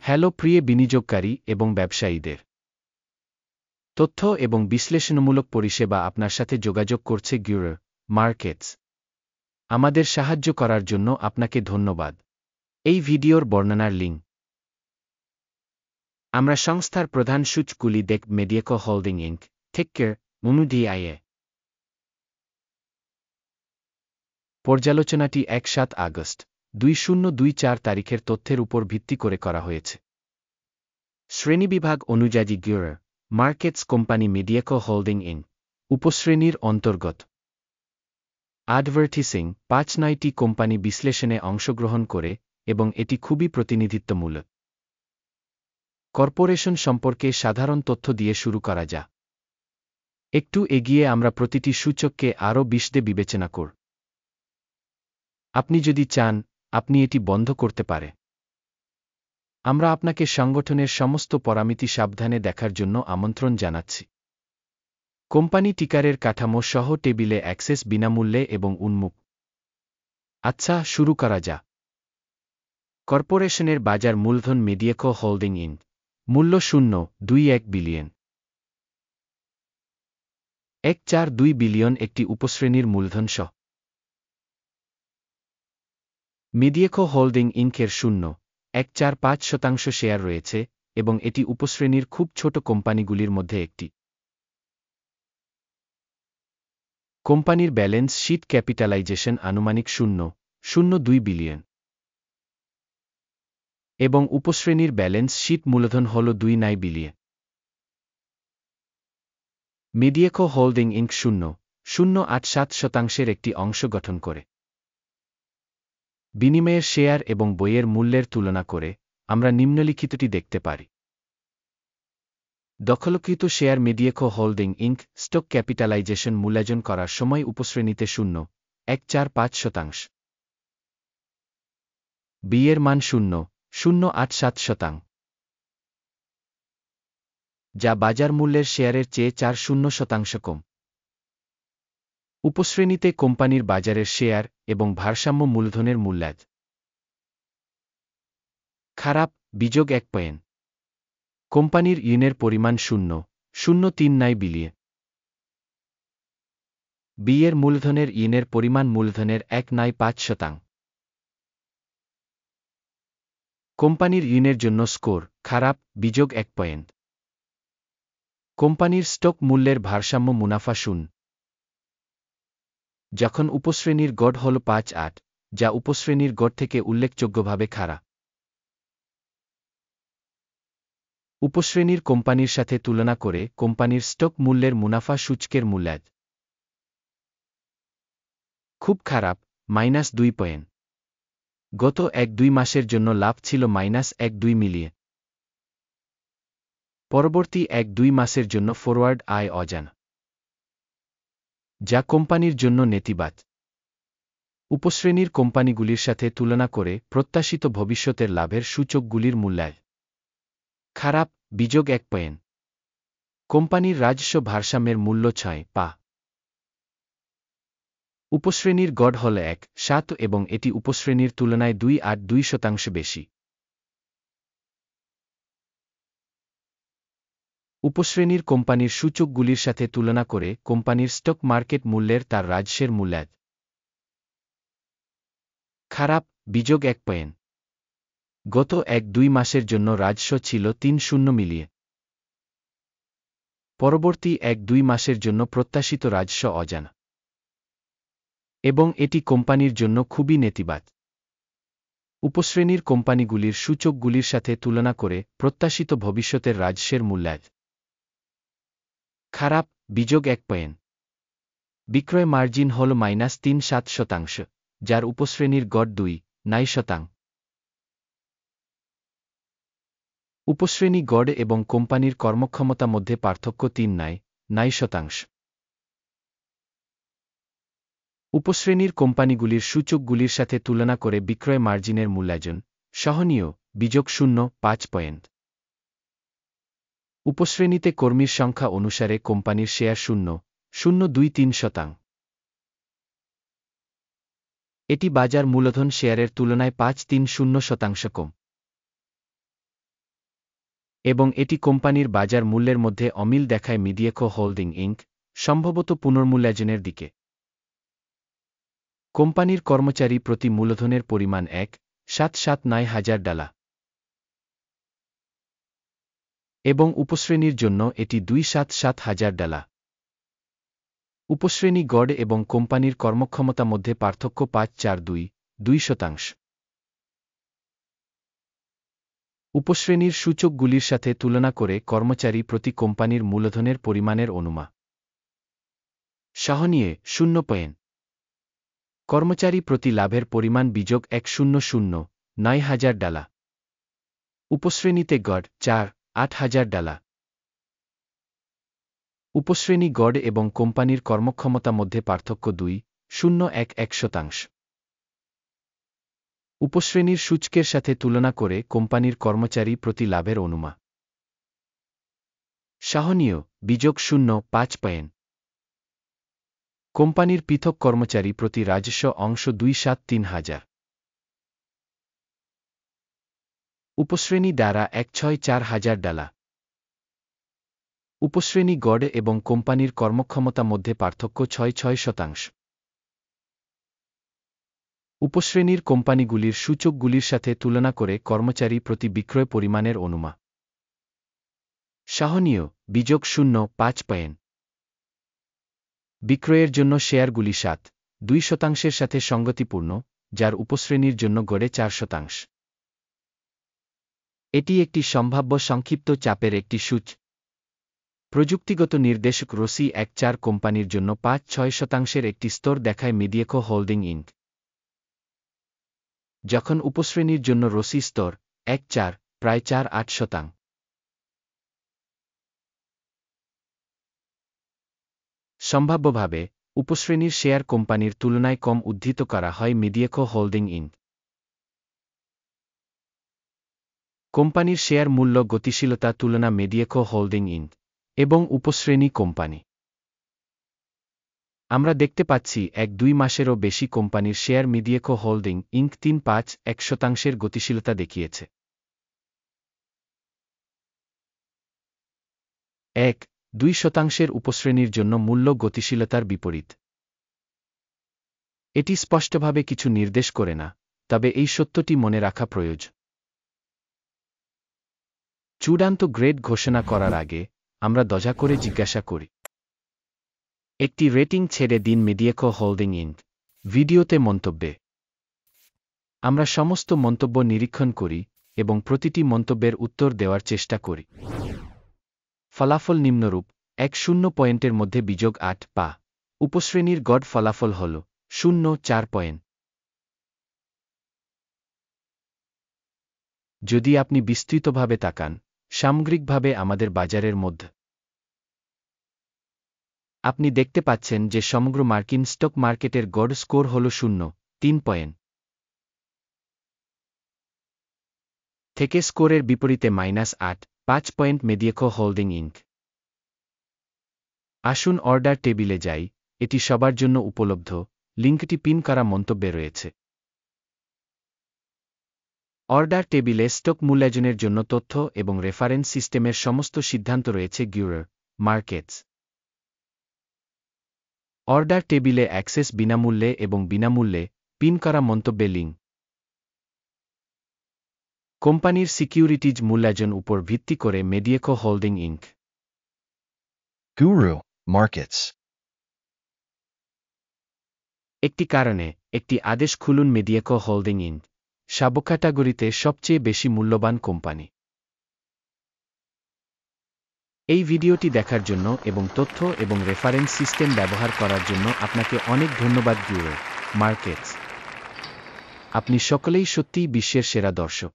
Hello প্রিয় বিনিয়োগকারী এবং ব্যবসায়ীদের। তথ্য এবং বিশ্লেষণমূলক পরিষেবা আপনার সাথে যোগাযোগ করছে গিউর মার্কেটস। আমাদের সাহায্য করার জন্য আপনাকে ধন্যবাদ। এই ভিডিওর বর্ণনার লিঙ্ক। আমরা সংস্থার প্রধান সূচকগুলি দেখ মেডিয়েকো হোল্ডিং ইনক থেকে মুনুডিআইএ। পর্যালোচনাটি ১-৭ আগস্ট ২০২৪ তারিখের তথ্যের উপর ভিত্তি করে করা হয়েছে। শ্রেণীবিভাগ অনুযায়ী গিউর মার্কেটস কোম্পানি মেডিয়েকো হোল্ডিং ইনক উপশ্রেণীর অন্তর্গত। অ্যাডভার্টিসিং ৫-৯টি কোম্পানি বিশ্লেষণে অংশগ্রহণ করে এবং এটি খুবই প্রতিনিধিত্বমূলক। কর্পোরেশন সম্পর্কে সাধারণ তথ্য দিয়ে শুরু করা যাক। একটু এগিয়ে আমরা প্রতিটি সূচককে আরও বিশদে বিবেচনা করব। আপনি যদি চান, আপনি এটি বন্ধ করতে পারে। আমরা আপনাকে সংগঠনের সমস্ত পরামিতি সাবধানে দেখার জন্য আমন্ত্রণ জানাচ্ছি। কোম্পানি টিকারের কাঠামো সহ টেবিলে অ্যাক্সেস বিনামূল্যে এবং উন্মুক্ত। আচ্ছা, শুরু করা যাক। কর্পোরেশনের বাজার মূলধন মেডিয়েকো হোল্ডিং ইনক মূল্য ০.২১ বিলিয়ন। ১.৪২ বিলিয়ন একটি উপশ্রেণীর মূলধন সহ। মেডিয়েকো হোল্ডিং ইনকের ০.১৪৫% শেয়ার রয়েছে এবং এটি উপশ্রেণীর খুব ছোট কোম্পানিগুলির মধ্যে একটি। কোম্পানির ব্যালেন্স শীট ক্যাপিটালাইজেশন আনুমানিক ০.০২ বিলিয়ন এবং উপশ্রেণীর ব্যালেন্স শীট মূলধন হল ২.৯ বিলিয়ন। মেডিয়েকো হোল্ডিং ইনক ০.০৮৭% একটি অংশ গঠন করে। বিনিময়ের শেয়ার এবং বইয়ের মূল্যের তুলনা করে আমরা নিম্নলিখিতটি দেখতে পারি। দখলকৃত share Mediaco holding Inc stock capitalization মূল্যায়ন করার সময় উপশ্রেণীতে ০.১৪৫%। বিয়ের মান ০.০৮৭%, যা বাজার মূল্যের শেয়ারের চেয়ে ৪.০% কম। উপশ্রেণীতে কোম্পানির বাজারের শেয়ার এবং ভারসাম্য মূলধনের মূল্যায়ন। খারাপ বিযোগ ১ পয়েন্ট। কোম্পানির ঋণের পরিমাণ ০.০৩৯ বিলিয়ন। বিয়ের মূলধনের ঋণের পরিমাণ মূলধনের ১.৫%। কোম্পানির ঋণের জন্য স্কোর খারাপ বিযোগ ১ পয়েন্ট। কোম্পানির স্টক মূল্যের ভারসাম্য মুনাফা ০। যখন উপশ্রেণীর গড় হল ৫.৮, যা উপশ্রেণীর গড় থেকে উল্লেখযোগ্যভাবে খারাপ। উপশ্রেণীর কোম্পানির সাথে তুলনা করে কোম্পানির স্টক মূল্যের মুনাফা সূচকের মূল্যায়ন খুব খারাপ -২ পয়েন্ট। গত ১-২ মাসের জন্য লাভ ছিল -১.২ মিলিয়ন। পরবর্তী ১-২ মাসের জন্য ফরওয়ার্ড আয় অজানা, যা কোম্পানির জন্য নেতিবাচক। উপশ্রেণীর কোম্পানিগুলির সাথে তুলনা করে প্রত্যাশিত ভবিষ্যতের লাভের সূচকগুলির মূল্যায়ন খারাপ বিযোগ ১ পয়েন্ট। কোম্পানির রাজস্ব ভারসাম্যের মূল্য ৬ উপশ্রেণীর গড় হল ১.৭ এবং এটি উপশ্রেণীর তুলনায় ২.৮২% বেশি। উপশ্রেণীর কোম্পানির সূচকগুলির সাথে তুলনা করে কোম্পানির স্টক মার্কেট মূল্যের তার রাজস্বের মূল্যায়ন খারাপ বিযোগ ১ পয়েন্ট। গত ১-২ মাসের জন্য রাজস্ব ছিল ৩.০ মিলিয়ন। পরবর্তী ১-২ মাসের জন্য প্রত্যাশিত রাজস্ব অজানা এবং এটি কোম্পানির জন্য খুবই নেতিবাচক। উপশ্রেণীর কোম্পানিগুলির সূচকগুলির সাথে তুলনা করে প্রত্যাশিত ভবিষ্যতের রাজস্বের মূল্যায়ন খারাপ বিযোগ ১ পয়েন্ট। বিক্রয় মার্জিন হল -৩.৭%, যার উপশ্রেণীর গড় ২.৯%। উপশ্রেণী গড় এবং কোম্পানির কর্মক্ষমতা মধ্যে পার্থক্য ৩.৯%। উপশ্রেণীর কোম্পানিগুলির সূচকগুলির সাথে তুলনা করে বিক্রয় মার্জিনের মূল্যায়ন সহনীয় বিযোগ ০.৫ পয়েন্ট। উপশ্রেণীতে কর্মীর সংখ্যা অনুসারে কোম্পানির শেয়ার ০.০২৩%। এটি বাজার মূলধন শেয়ারের তুলনায় ৫.৩০% কম। এবং এটি কোম্পানির বাজার মূল্যের মধ্যে অমিল দেখায় মিডিয়েকো হোল্ডিং ইনক, সম্ভবত পুনর্মূল্যায়নের দিকে। কোম্পানির কর্মচারী প্রতি মূলধনের পরিমাণ $1,779,000 এবং উপশ্রেণীর জন্য এটি $2,77,000। উপশ্রেণী গড় এবং কোম্পানির কর্মক্ষমতা মধ্যে পার্থক্য 5,4,2% উপশ্রেণীর সূচকগুলির সাথে তুলনা করে কর্মচারী প্রতি কোম্পানির মূলধনের পরিমাণের অনুমান। সহনীয় 0 পয়েন্ট। কর্মচারী প্রতি লাভের পরিমাণ বিযোগ $1,009,000 উপশ্রেণীতে গড় $4,08,000 উপশ্রেণী গড় এবং কোম্পানির কর্মক্ষমতা মধ্যে পার্থক্য 2,011%। উপশ্রেণীর সূচকের সাথে তুলনা করে কোম্পানির কর্মচারী প্রতি লাভের অনুমান। সহনীয় বিযোগ 0.5 পয়েন্ট। কোম্পানির পৃথক কর্মচারী প্রতি রাজস্ব অংশ $2,73,000 উপশ্রেণী দ্বারা $1,64,000 উপশ্রেণী গড় এবং কোম্পানির কর্মক্ষমতা মধ্যে পার্থক্য 6.6%। উপশ্রেণীর কোম্পানিগুলির সূচকগুলির সাথে তুলনা করে কর্মচারী প্রতি বিক্রয় পরিমাণের অনুমান। সহনীয় বিযোগ 0.5 পয়েন্ট। বিক্রয়ের জন্য শেয়ারগুলি 7.2% সাথে সঙ্গতিপূর্ণ, যার উপশ্রেণীর জন্য গড়ে 4%। এটি একটি সম্ভাব্য সংক্ষিপ্ত চাপের একটি সূচ। প্রযুক্তিগত নির্দেশক রসি 1.4 কোম্পানির জন্য 5-6% একটি স্তর দেখায় মিডিয়েকো হোল্ডিং ইনক, যখন উপশ্রেণীর জন্য রসি স্তর 1.4 প্রায় 4.8%। সম্ভাব্যভাবে উপশ্রেণীর শেয়ার কোম্পানির তুলনায় কম উদ্ধৃত করা হয় মিডিয়েকো হোল্ডিং ইনক। কোম্পানির শেয়ার মূল্য গতিশীলতা তুলনা মিডিয়েকো হোল্ডিং ইনক এবং উপশ্রেণী কোম্পানি। আমরা দেখতে পাচ্ছি 1-2 মাসেরও বেশি কোম্পানির শেয়ার মিডিয়েকো হোল্ডিং ইনক 3.5% গতিশীলতা দেখিয়েছে। 1-2% উপশ্রেণীর জন্য মূল্য গতিশীলতার বিপরীত। এটি স্পষ্টভাবে কিছু নির্দেশ করে না, তবে এই সত্যটি মনে রাখা প্রয়োজন। চূড়ান্ত গ্রেড ঘোষণা করার আগে আমরা দয়া করে জিজ্ঞাসা করি, একটি রেটিং ছেড়ে দিন মিডিয়েকো হোল্ডিং ইনক। ভিডিওতে মন্তব্যে আমরা সমস্ত মন্তব্য নিরীক্ষণ করি এবং প্রতিটি মন্তব্যের উত্তর দেওয়ার চেষ্টা করি। ফলাফল নিম্নরূপ: 1-0 পয়েন্টের মধ্যে বিযোগ 8 পা। উপশ্রেণীর গড় ফলাফল হল 0.4 পয়েন্ট। যদি আপনি বিস্তৃতভাবে তাকান, সামগ্রিকভাবে আমাদের বাজারের মধ্যে, আপনি দেখতে পাচ্ছেন যে সমগ্র মার্কিন স্টক মার্কেটের গড় স্কোর হল 0.3 পয়েন্ট থেকে স্কোরের বিপরীতে -8.5 পয়েন্ট মিডিয়েকো হোল্ডিং ইনক। আসুন অর্ডার টেবিলে যাই, এটি সবার জন্য উপলব্ধ, লিঙ্কটি পিন করা মন্তব্যে রয়েছে। অর্ডার টেবিলে স্টক মূল্যায়নের জন্য তথ্য এবং রেফারেন্স সিস্টেমের সমস্ত সিদ্ধান্ত রয়েছে গিউর মার্কেটস। অর্ডার টেবিলে অ্যাক্সেস বিনামূল্যে এবং বিনামূল্যে পিন করা মন্তব্যে লিঙ্ক। কোম্পানির সিকিউরিটিজ মূল্যায়ন উপর ভিত্তি করে মিডিয়েকো হোল্ডিং ইনক। Guru Markets. একটি কারণে একটি আদেশ খুলুন মিডিয়েকো হোল্ডিং ইনক সাবক্যাটাগরিতে সবচেয়ে বেশি মূল্যবান কোম্পানি। এই ভিডিওটি দেখার জন্য এবং তথ্য এবং রেফারেন্স সিস্টেম ব্যবহার করার জন্য আপনাকে অনেক ধন্যবাদ গিউর মার্কেটস। আপনি সকলেই সত্যিই বিশ্বের সেরা দর্শক।